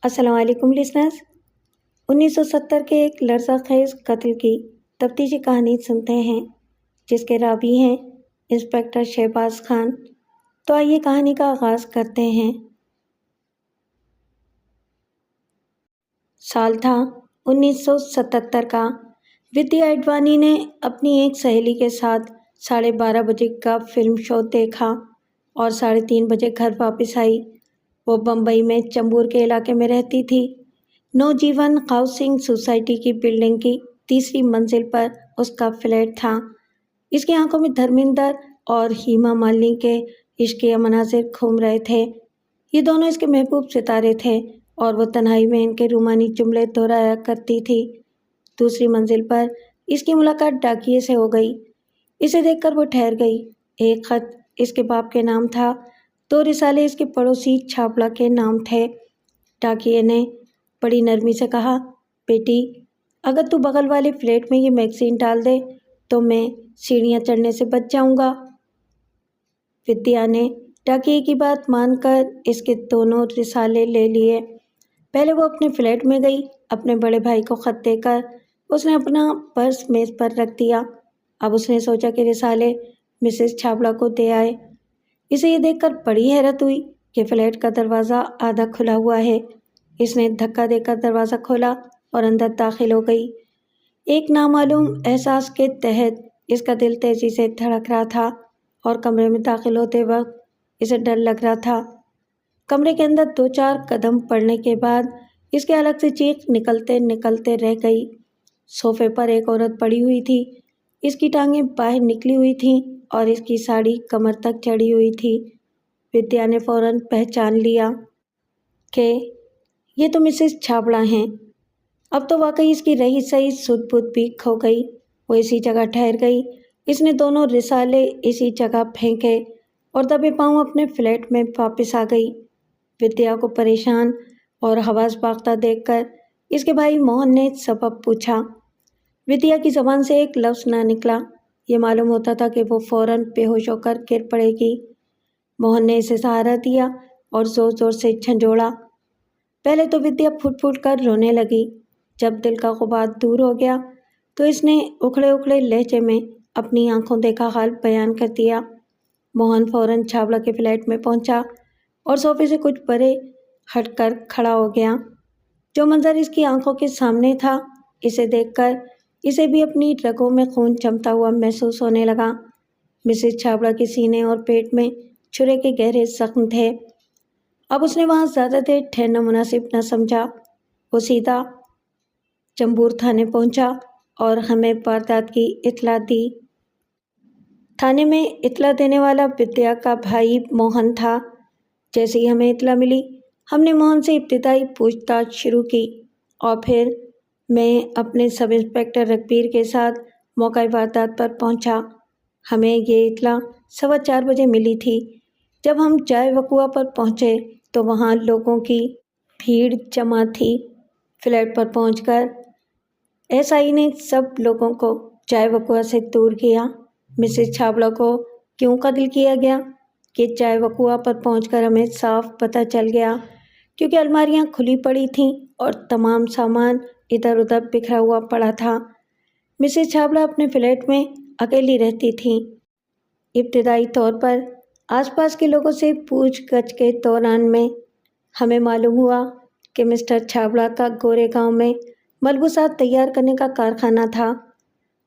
السلام علیکم لسنرز۔ 1970 کے ایک لرزہ خیز قتل کی تفتیشی کہانی سنتے ہیں جس کے راوی ہیں انسپکٹر شہباز خان۔ تو آئیے کہانی کا آغاز کرتے ہیں۔ سال تھا 1977 کا۔ ودیا اڈوانی نے اپنی ایک سہیلی کے ساتھ 12:30 بجے کا فلم شو دیکھا اور 3:30 بجے گھر واپس آئی۔ وہ بمبئی میں چمبور کے علاقے میں رہتی تھی۔ نوجیون ہاؤسنگ سوسائٹی کی بلڈنگ کی تیسری منزل پر اس کا فلیٹ تھا۔ اس کی آنکھوں میں دھرمیندر اور ہیما مالنی کے عشقیہ مناظر گھوم رہے تھے۔ یہ دونوں اس کے محبوب ستارے تھے اور وہ تنہائی میں ان کے رومانی جملے دہرایا کرتی تھی۔ دوسری منزل پر اس کی ملاقات ڈاکیے سے ہو گئی۔ اسے دیکھ کر وہ ٹھہر گئی۔ ایک خط اس کے باپ کے نام تھا، 2 رسالے اس کے پڑوسی چھاپڑا کے نام تھے۔ ڈاکیے نے بڑی نرمی سے کہا، بیٹی اگر تو بغل والے فلیٹ میں یہ میگزین ڈال دے تو میں سیڑھیاں چڑھنے سے بچ جاؤں گا۔ ودیا نے ڈاکیے کی بات مان کر اس کے دونوں رسالے لے لیے۔ پہلے وہ اپنے فلیٹ میں گئی۔ اپنے بڑے بھائی کو خط دے کر اس نے اپنا پرس میز پر رکھ دیا۔ اب اس نے سوچا کہ رسالے مسز چھابڑا کو دے آئے۔ اسے یہ دیکھ کر بڑی حیرت ہوئی کہ فلیٹ کا دروازہ آدھا کھلا ہوا ہے۔ اس نے دھکا دے کر دروازہ کھولا اور اندر داخل ہو گئی۔ ایک نامعلوم احساس کے تحت اس کا دل تیزی سے دھڑک رہا تھا اور کمرے میں داخل ہوتے وقت اسے ڈر لگ رہا تھا۔ کمرے کے اندر 2-4 قدم پڑنے کے بعد اس کے حلق سے چیخ نکلتے نکلتے رہ گئی۔ صوفے پر ایک عورت پڑی ہوئی تھی۔ اس کی ٹانگیں باہر نکلی ہوئی تھیں اور اس کی ساڑی کمر تک چڑھی ہوئی تھی۔ ودیا نے فوراً پہچان لیا کہ یہ تو مسز چھابڑا ہیں۔ اب تو واقعی اس کی رہی سہی سدھ بدھ بھی کھو گئی۔ وہ اسی جگہ ٹھہر گئی۔ اس نے دونوں رسالے اسی جگہ پھینکے اور دبے پاؤں اپنے فلیٹ میں واپس آ گئی۔ ودیا کو پریشان اور حواس باختہ دیکھ کر اس کے بھائی موہن نے سبب پوچھا۔ ودیا کی زبان سے ایک لفظ نہ نکلا۔ یہ معلوم ہوتا تھا کہ وہ فوراً بے ہوش ہو کر گر پڑے گی۔ موہن نے اسے سہارا دیا اور زور زور سے جھنجھوڑا۔ پہلے تو ودیا پھٹ پھٹ کر رونے لگی۔ جب دل کا غبار دور ہو گیا تو اس نے اکھڑے اکھڑے لہجے میں اپنی آنکھوں دیکھا حال بیان کر دیا۔ موہن فوراً چھابڑا کے فلیٹ میں پہنچا اور صوفے سے کچھ پرے ہٹ کر کھڑا ہو گیا۔ جو منظر اس کی آنکھوں کے سامنے تھا، اسے دیکھ کر اسے بھی اپنی رگوں میں خون جمتا ہوا محسوس ہونے لگا۔ مسز چھابڑا کے سینے اور پیٹ میں چھرے کے گہرے زخم تھے۔ اب اس نے وہاں زیادہ دیر ٹھہرنا مناسب نہ سمجھا۔ وہ سیدھا چمبور تھانے پہنچا اور ہمیں واردات کی اطلاع دی۔ تھانے میں اطلاع دینے والا ودیا کا بھائی موہن تھا۔ جیسے ہی ہمیں اطلاع ملی، ہم نے موہن سے ابتدائی پوچھ تاچھ شروع کی اور پھر میں اپنے سب انسپکٹر رگبیر کے ساتھ موقع واردات پر پہنچا۔ ہمیں یہ اطلاع 4:15 بجے ملی تھی۔ جب ہم جائے وقوع پر پہنچے تو وہاں لوگوں کی بھیڑ جمع تھی۔ فلیٹ پر پہنچ کر ایس آئی نے سب لوگوں کو جائے وقوع سے دور کیا۔ مسز چھابڑا کو کیوں قتل کیا گیا کہ جائے وقوع پر پہنچ کر ہمیں صاف پتہ چل گیا، کیونکہ الماریاں کھلی پڑی تھیں اور تمام سامان ادھر ادھر بکھرا ہوا پڑا تھا۔ مسز چھابڑا اپنے فلیٹ میں اکیلی رہتی تھیں۔ ابتدائی طور پر آس پاس کے لوگوں سے پوچھ گچھ کے دوران میں ہمیں معلوم ہوا کہ مسٹر چھابڑا کا گورے گاؤں میں ملبوسات تیار کرنے کا کارخانہ تھا۔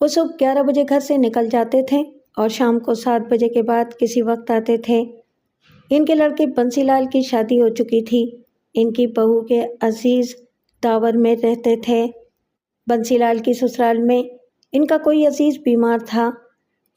وہ صبح 11 بجے گھر سے نکل جاتے تھے اور شام کو 7 بجے کے بعد کسی وقت آتے تھے۔ ان کے لڑکے بنسی لال کی شادی ہو چکی تھی۔ ان کی بہو کے عزیز داور میں رہتے تھے۔ بنسی لال کی سسرال میں ان کا کوئی عزیز بیمار تھا۔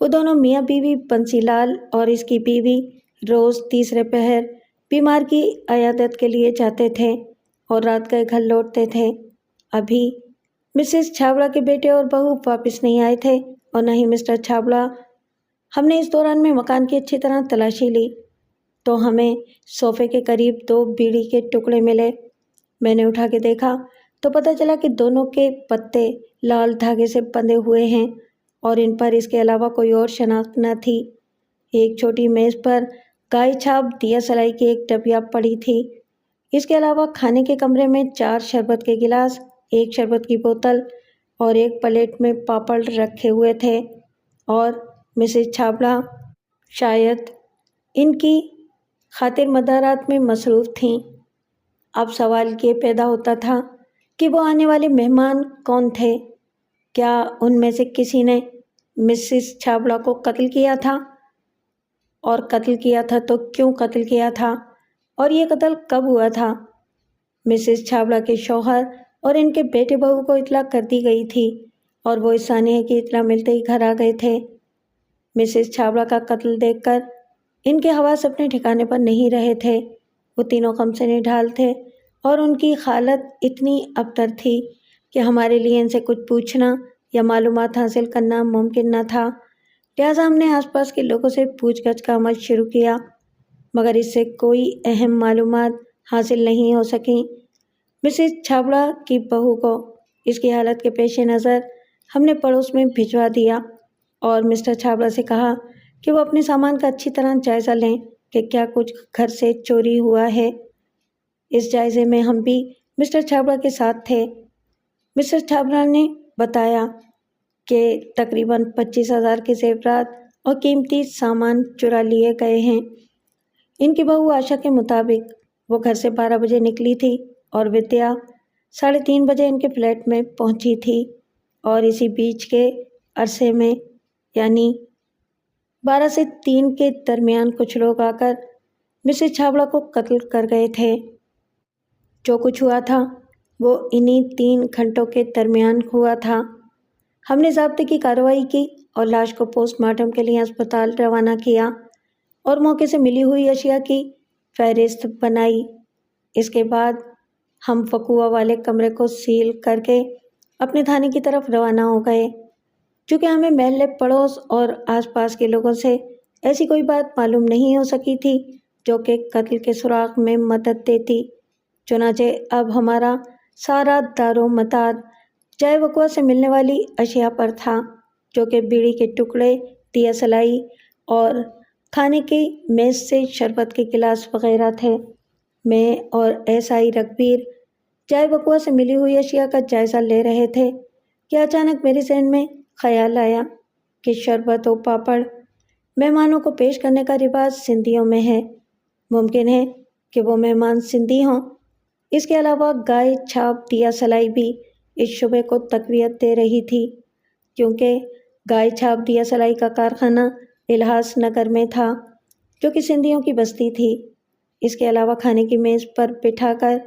وہ دونوں میاں بیوی بنسی لال اور اس کی بیوی روز تیسرے پہر بیمار کی عیادت کے لیے جاتے تھے اور رات گئے گھر لوٹتے تھے۔ ابھی مسز چھابڑا کے بیٹے اور بہو واپس نہیں آئے تھے اور نہ ہی مسٹر چھابڑا۔ ہم نے اس دوران میں مکان کی اچھی طرح تلاشی لی تو ہمیں صوفے کے قریب 2 بیڑی کے ٹکڑے ملے۔ میں نے اٹھا کے دیکھا تو پتہ چلا کہ دونوں کے پتے لال دھاگے سے بندھے ہوئے ہیں اور ان پر اس کے علاوہ کوئی اور شناخت نہ تھی۔ ایک چھوٹی میز پر گائے چھاپ دیا سلائی کی ایک ڈبیا پڑی تھی۔ اس کے علاوہ کھانے کے کمرے میں 4 شربت کے گلاس، 1 شربت کی بوتل اور 1 پلیٹ میں پاپڑ رکھے ہوئے تھے، اور مسز چھابڑا شاید ان کی خاطر مدارات میں مصروف تھیں۔ اب سوال یہ پیدا ہوتا تھا کہ وہ آنے والے مہمان کون تھے؟ کیا ان میں سے کسی نے مسز چھابڑا کو قتل کیا تھا؟ اور قتل کیا تھا تو کیوں قتل کیا تھا؟ اور یہ قتل کب ہوا تھا؟ مسز چھابڑا کے شوہر اور ان کے بیٹے بہو کو اطلاع کر دی گئی تھی، اور وہ اس سانحے کی اطلاع ملتے ہی گھر آ گئے تھے۔ مسز چھابڑا کا قتل دیکھ کر ان کے حواس اپنے ٹھکانے پر نہیں رہے تھے۔ وہ تینوں غم سے نڈھال تھے، اور ان کی حالت اتنی ابتر تھی کہ ہمارے لیے ان سے کچھ پوچھنا یا معلومات حاصل کرنا ممکن نہ تھا۔ لہٰذا ہم نے آس پاس کے لوگوں سے پوچھ گچھ کا عمل شروع کیا، مگر اس سے کوئی اہم معلومات حاصل نہیں ہو سکیں۔ مسز چھابڑا کی بہو کو اس کی حالت کے پیش نظر ہم نے پڑوس میں بھجوا دیا، اور مسٹر چھابڑا سے کہا کہ وہ اپنے سامان کا اچھی طرح جائزہ لیں کہ کیا کچھ گھر سے چوری ہوا ہے۔ اس جائزے میں ہم بھی مسٹر چھابڑا کے ساتھ تھے۔ مسٹر چھابڑا نے بتایا کہ تقریباً 25,000 کے زیورات اور قیمتی سامان چرا لیے گئے ہیں۔ ان کی بہو آشا کے مطابق وہ گھر سے 12 بجے نکلی تھی، اور ودیا 3:30 بجے ان کے فلیٹ میں پہنچی تھی، اور اسی بیچ کے عرصے میں یعنی 12 سے 3 کے درمیان کچھ لوگ آ کر مسز چھابڑا کو قتل کر گئے تھے۔ جو کچھ ہوا تھا وہ انہی 3 گھنٹوں کے درمیان ہوا تھا۔ ہم نے ضابطے کی کارروائی کی اور لاش کو پوسٹ مارٹم کے لیے اسپتال روانہ کیا، اور موقع سے ملی ہوئی اشیاء کی فہرست بنائی۔ اس کے بعد ہم وقوع والے کمرے کو سیل کر کے اپنے تھانے کی طرف روانہ ہو گئے۔ چونکہ ہمیں محلے پڑوس اور آس پاس کے لوگوں سے ایسی کوئی بات معلوم نہیں ہو سکی تھی جو کہ قتل کے سراغ میں مدد دیتی، چنانچہ اب ہمارا سارا دار و مدار جائے وقوع سے ملنے والی اشیاء پر تھا، جو کہ بیڑی کے ٹکڑے، دیا سلائی اور کھانے کی میز سے شربت کے گلاس وغیرہ تھے۔ میں اور ایس آئی رگبیر جائے وقوع سے ملی ہوئی اشیاء کا جائزہ لے رہے تھے کہ اچانک میرے ذہن میں خیال آیا کہ شربت و پاپڑ مہمانوں کو پیش کرنے کا رواج سندھیوں میں ہے۔ ممکن ہے کہ وہ مہمان سندھی ہوں۔ اس کے علاوہ گائے چھاپ دیا سلائی بھی اس شبے کو تقویت دے رہی تھی، کیونکہ گائے چھاپ دیا سلائی کا کارخانہ الہاس نگر میں تھا، جو کہ سندھیوں کی بستی تھی۔ اس کے علاوہ کھانے کی میز پر بٹھا کر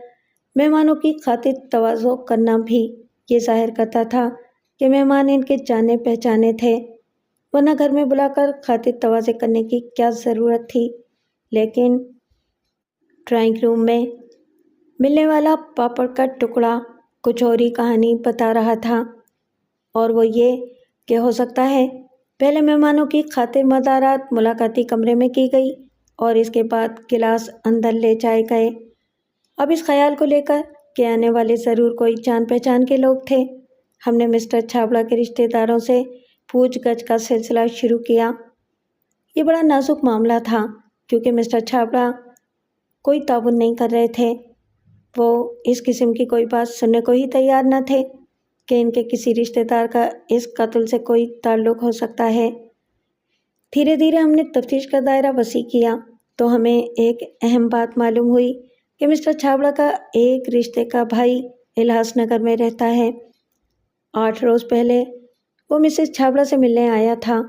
مہمانوں کی خاطر تواضع کرنا بھی یہ ظاہر کرتا تھا کہ مہمان ان کے جانے پہچانے تھے، ورنہ گھر میں بلا کر خاطر تواضع کرنے کی کیا ضرورت تھی۔ لیکن ڈرائنگ روم میں ملنے والا پاپڑ کا ٹکڑا کچھ اور ہی کہانی بتا رہا تھا، اور وہ یہ کہ ہو سکتا ہے پہلے مہمانوں کی خاطر مدارات ملاقاتی کمرے میں کی گئی اور اس کے بعد گلاس اندر لے جائے گئے۔ اب اس خیال کو لے کر کہ آنے والے ضرور کوئی جان پہچان کے لوگ تھے، ہم نے مسٹر چھابڑا کے رشتہ داروں سے پوچھ گچھ کا سلسلہ شروع کیا۔ یہ بڑا نازک معاملہ تھا، کیونکہ مسٹر چھابڑا کوئی تعاون نہیں کر رہے تھے۔ وہ اس قسم کی کوئی بات سننے کو ہی تیار نہ تھے کہ ان کے کسی رشتہ دار کا اس قتل سے کوئی تعلق ہو سکتا ہے۔ دھیرے دھیرے ہم نے تفتیش کا دائرہ وسیع کیا تو ہمیں ایک اہم بات معلوم ہوئی کہ مسٹر چھابڑا کا ایک رشتے کا بھائی الہاس نگر میں رہتا ہے۔ 8 روز پہلے وہ مسز چھابڑا سے ملنے آیا تھا۔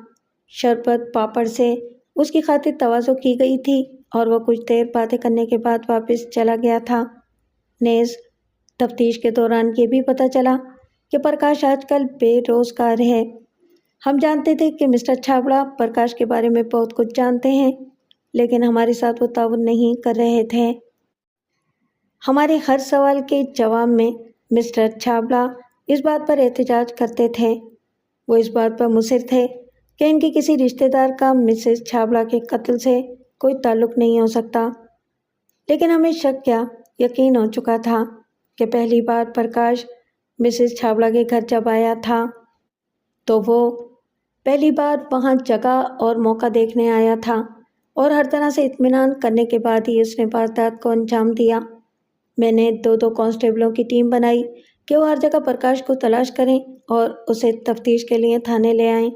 شربت پاپڑ سے اس کی خاطر تواضع کی گئی تھی، اور وہ کچھ دیر باتیں کرنے کے بعد واپس چلا گیا تھا۔ نیز تفتیش کے دوران یہ بھی پتہ چلا کہ پرکاش آج کل بے روزگار ہے۔ ہم جانتے تھے کہ مسٹر چھابڑا پرکاش کے بارے میں بہت کچھ جانتے ہیں، لیکن ہمارے ساتھ وہ تعاون نہیں کر رہے تھے۔ ہمارے ہر سوال کے جواب میں مسٹر چھابڑا اس بات پر احتجاج کرتے تھے۔ وہ اس بات پر مصر تھے کہ ان کے کسی رشتہ دار کا مسز چھابڑا کے قتل سے کوئی تعلق نہیں ہو سکتا، لیکن ہمیں شک کیا یقین ہو چکا تھا کہ پہلی بار پرکاش مسز چھابڑا کے گھر جب آیا تھا تو وہ پہلی بار وہاں جگہ اور موقع دیکھنے آیا تھا، اور ہر طرح سے اطمینان کرنے کے بعد ہی اس نے واردات کو انجام دیا۔ میں نے 2 کانسٹیبلوں کی ٹیم بنائی کہ وہ ہر جگہ پرکاش کو تلاش کریں اور اسے تفتیش کے لیے تھانے لے آئیں۔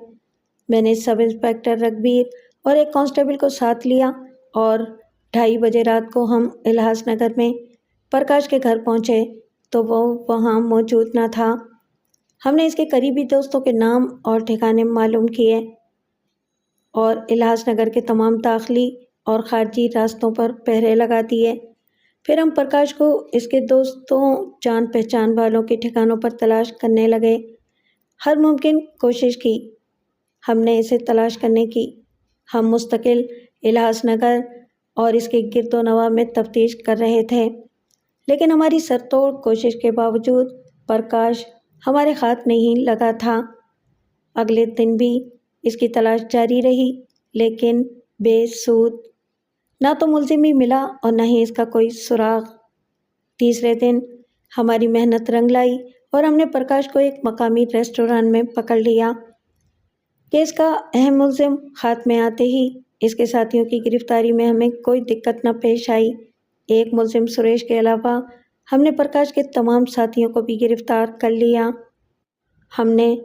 میں نے سب انسپکٹر رگبیر اور ایک کانسٹیبل کو ساتھ لیا اور 2:30 بجے رات کو ہم الہاس نگر میں پرکاش کے گھر پہنچے تو وہ وہاں موجود نہ تھا۔ ہم نے اس کے قریبی دوستوں کے نام اور ٹھکانے معلوم کیے اور الہاس نگر کے تمام داخلی اور خارجی راستوں پر پہرے لگا دیے۔ پھر ہم پرکاش کو اس کے دوستوں جان پہچان والوں کے ٹھکانوں پر تلاش کرنے لگے۔ ہر ممکن کوشش کی ہم نے اسے تلاش کرنے کی۔ ہم مستقل الہاس نگر اور اس کے گرد و نواح میں تفتیش کر رہے تھے، لیکن ہماری سر توڑ کوشش کے باوجود پرکاش ہمارے ہاتھ نہیں لگا تھا۔ اگلے دن بھی اس کی تلاش جاری رہی، لیکن بے سود۔ نہ تو ملزم ہی ملا اور نہ ہی اس کا کوئی سراغ۔ تیسرے دن ہماری محنت رنگ لائی اور ہم نے پرکاش کو ایک مقامی ریسٹوران میں پکڑ لیا۔ کیس کا اہم ملزم ہاتھ میں آتے ہی اس کے ساتھیوں کی گرفتاری میں ہمیں کوئی دقت نہ پیش آئی۔ ایک ملزم سریش کے علاوہ ہم نے پرکاش کے تمام ساتھیوں کو بھی گرفتار کر لیا۔ ہم نے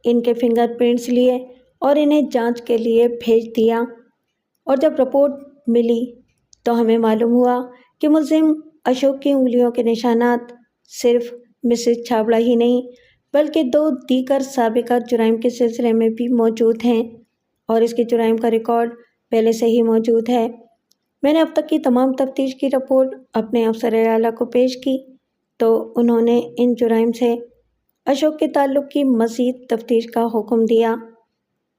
ان کے فنگر پرنٹس لیے اور انہیں جانچ کے لیے بھیج دیا، اور جب رپورٹ ملی تو ہمیں معلوم ہوا کہ ملزم اشوک کی انگلیوں کے نشانات صرف مسز چھابڑا ہی نہیں بلکہ 2 دیگر سابقہ جرائم کے سلسلے میں بھی موجود ہیں، اور اس کے جرائم کا ریکارڈ پہلے سے ہی موجود ہے۔ میں نے اب تک کی تمام تفتیش کی رپورٹ اپنے افسر اعلیٰ کو پیش کی تو انہوں نے ان جرائم سے اشوک کے تعلق کی مزید تفتیش کا حکم دیا۔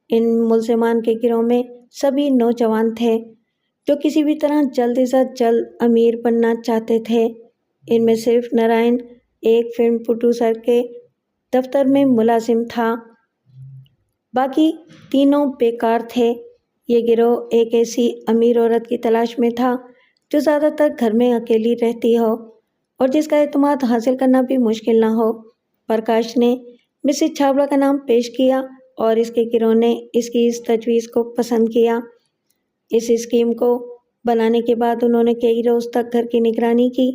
ان ملزمان کے گروہ میں سبھی نوجوان تھے جو کسی بھی طرح جلد از جلد امیر بننا چاہتے تھے۔ ان میں صرف نارائن ایک فلم پروڈیوسر کے دفتر میں ملازم تھا، باقی تینوں بیکار تھے۔ یہ گروہ ایک ایسی امیر عورت کی تلاش میں تھا جو زیادہ تر گھر میں اکیلی رہتی ہو اور جس کا اعتماد حاصل کرنا بھی مشکل نہ ہو۔ پرکاش نے مسز چھابڑا کا نام پیش کیا اور اس کے گروہ نے اس کی اس تجویز کو پسند کیا۔ اس اسکیم کو بنانے کے بعد انہوں نے کئی روز تک گھر کی نگرانی کی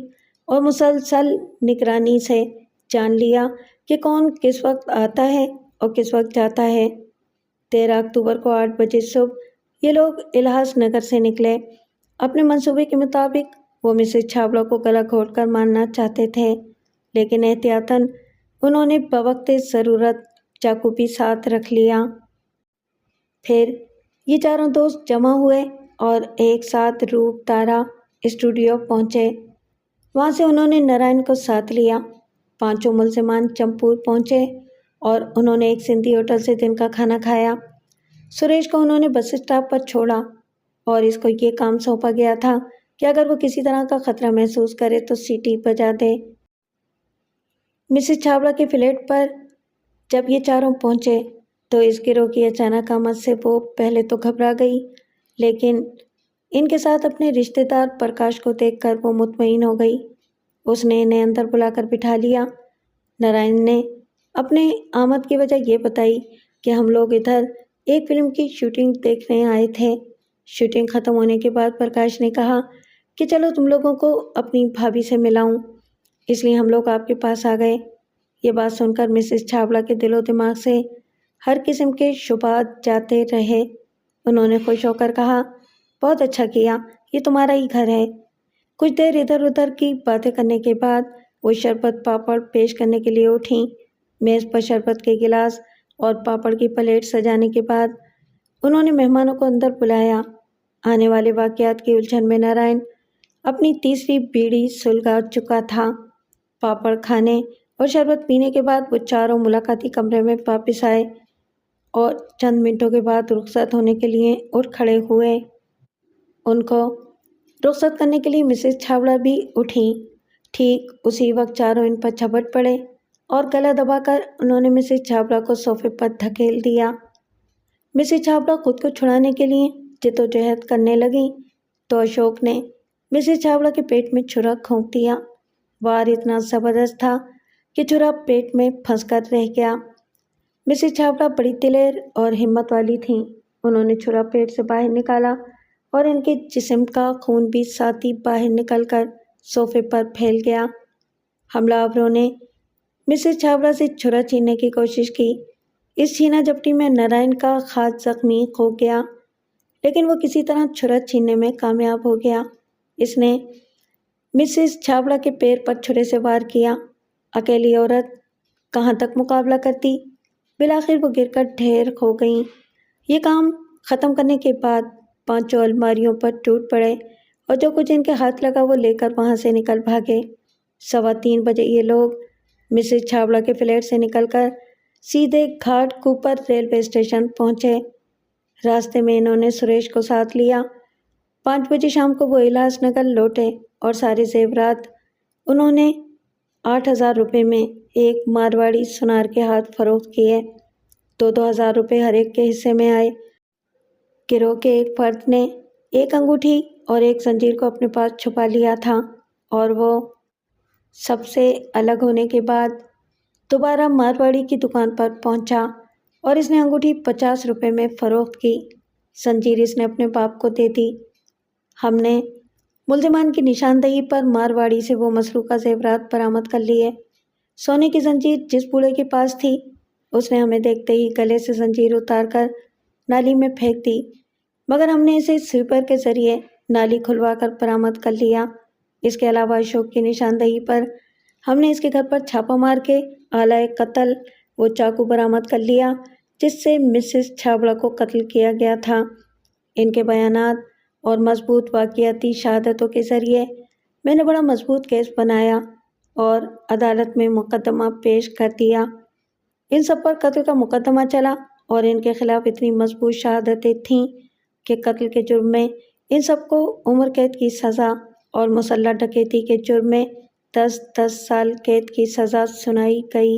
اور مسلسل نگرانی سے جان لیا کہ کون کس وقت آتا ہے اور کس وقت جاتا ہے۔ 13 اکتوبر کو 8 بجے صبح یہ لوگ الہاس نگر سے نکلے۔ اپنے منصوبے کے مطابق وہ مسز چھابڑا کو گلا گھونٹ کر مارنا چاہتے تھے، لیکن احتیاطاً انہوں نے بوقت ضرورت چاقو بھی ساتھ رکھ لیا۔ پھر یہ چاروں دوست جمع ہوئے اور ایک ساتھ روپ تارا اسٹوڈیو پہنچے۔ وہاں سے انہوں نے نارائن کو ساتھ لیا۔ پانچوں ملزمان چمپور پہنچے اور انہوں نے ایک سندھی ہوٹل سے دن کا کھانا کھایا۔ سریش کو انہوں نے بس اسٹاپ پر چھوڑا اور اس کو یہ کام سونپا گیا تھا کہ اگر وہ کسی طرح کا خطرہ محسوس کرے تو سیٹی بجا دے۔ مسز چھابڑا کے فلیٹ پر جب یہ چاروں پہنچے تو اس گروہ کی اچانک آمد سے وہ پہلے تو گھبرا گئی، لیکن ان کے ساتھ اپنے رشتہ دار پرکاش کو دیکھ کر وہ مطمئن ہو گئی۔ اس نے انہیں اندر بلا کر بٹھا لیا۔ نارائن نے اپنے آمد کی وجہ یہ بتائی کہ ہم لوگ ادھر ایک فلم کی شوٹنگ دیکھنے آئے تھے۔ شوٹنگ ختم ہونے کے بعد پرکاش نے کہا کہ چلو تم لوگوں کو اپنی بھابھی سے ملاؤں، اس لیے ہم لوگ آپ کے پاس آ گئے۔ یہ بات سن کر مسز چھابڑا کے دل و دماغ سے ہر قسم کے شبہات جاتے رہے۔ انہوں نے خوش ہو کر کہا، بہت اچھا کیا، یہ تمہارا ہی گھر ہے۔ کچھ دیر ادھر ادھر کی باتیں کرنے کے بعد وہ شربت پاپڑ پیش کرنے کے لیے اٹھیں۔ میز پر شربت کے گلاس اور پاپڑ کی پلیٹ سجانے کے بعد انہوں نے مہمانوں کو اندر بلایا۔ آنے والے واقعات کی الجھن میں نارائن اپنی تیسری بیڑی سلگا چکا تھا۔ پاپڑ کھانے اور شربت پینے کے بعد وہ چاروں ملاقاتی کمرے میں واپس آئے اور چند منٹوں کے بعد رخصت ہونے کے لیے اٹھ کھڑے ہوئے۔ ان کو رخصت کرنے کے لیے مسز چھابڑا بھی اٹھیں۔ ٹھیک اسی وقت چاروں ان پر جھپٹ پڑے اور گلا دبا کر انہوں نے مسز چھابڑا کو صوفے پر دھکیل دیا۔ مسز چھابڑا خود کو چھڑانے کے لیے جدوجہد کرنے لگیں تو اشوک نے مسز چھابڑا کے پیٹ میں چھرا گھونپ دیا۔ وار اتنا زبردست تھا کہ چھرا پیٹ میں پھنس کر رہ گیا۔ مسز چھابڑا بڑی دلیر اور ہمت والی تھیں۔ انہوں نے چھرا پیٹ سے باہر نکالا اور ان کے جسم کا خون بھی ساتھ ہی باہر نکل کر صوفے پر پھیل گیا۔ حملہ آوروں نے مسز چھابڑا سے چھرا چھیننے کی کوشش کی۔ اس چھینا جھپٹی میں نارائن کا خاص زخمی ہو گیا، لیکن وہ کسی طرح چھرا چھیننے میں کامیاب ہو گیا۔ اس نے مسز چھابڑا کے پیر پر چھرے سے وار کیا۔ اکیلی عورت کہاں تک مقابلہ کرتی؟ بالآخر وہ گر کر ڈھیر ہو گئیں۔ یہ کام ختم کرنے کے بعد پانچوں الماریوں پر ٹوٹ پڑے اور جو کچھ ان کے ہاتھ لگا وہ لے کر وہاں سے نکل بھاگے۔ 3:15 بجے یہ لوگ مسز چھابڑا کے فلیٹ سے نکل کر سیدھے گھاٹ کوپر ریلوے اسٹیشن پہنچے۔ راستے میں انہوں نے سریش کو ساتھ لیا۔ 5 بجے شام کو وہ الاس نگر لوٹے اور سارے زیورات انہوں نے 8,000 روپے میں ایک مارواڑی سنار کے ہاتھ فروخت کیے۔ 2,000 روپے ہر ایک کے حصے میں آئے۔ گروہ کے ایک فرد نے ایک انگوٹھی اور ایک زنجیر کو اپنے پاس چھپا لیا تھا اور وہ سب سے الگ ہونے کے بعد دوبارہ مارواڑی کی دکان پر پہنچا اور اس نے انگوٹھی 50 روپے میں فروخت کی۔ زنجیر اس نے اپنے باپ کو دے دی۔ ہم نے ملزمان کی نشاندہی پر مارواڑی سے وہ مسروقہ زیورات برآمد کر لیے۔ سونے کی زنجیر جس بوڑھے کے پاس تھی اس نے ہمیں دیکھتے ہی گلے سے زنجیر اتار کر نالی میں پھینک دی، مگر ہم نے اسے سویپر کے ذریعے نالی کھلوا کر برآمد کر لیا۔ اس کے علاوہ اشوک کی نشاندہی پر ہم نے اس کے گھر پر چھاپہ مار کے آلہ قتل وہ چاقو برآمد کر لیا جس سے مسز چھابڑا کو قتل کیا گیا تھا۔ ان کے بیانات اور مضبوط واقعاتی شہادتوں کے ذریعے میں نے بڑا مضبوط کیس بنایا اور عدالت میں مقدمہ پیش کر دیا۔ ان سب پر قتل کا مقدمہ چلا اور ان کے خلاف اتنی مضبوط شہادتیں تھیں کہ قتل کے جرم میں ان سب کو عمر قید کی سزا اور مسلح ڈکیتی کے جرم میں 10 سال قید کی سزا سنائی گئی۔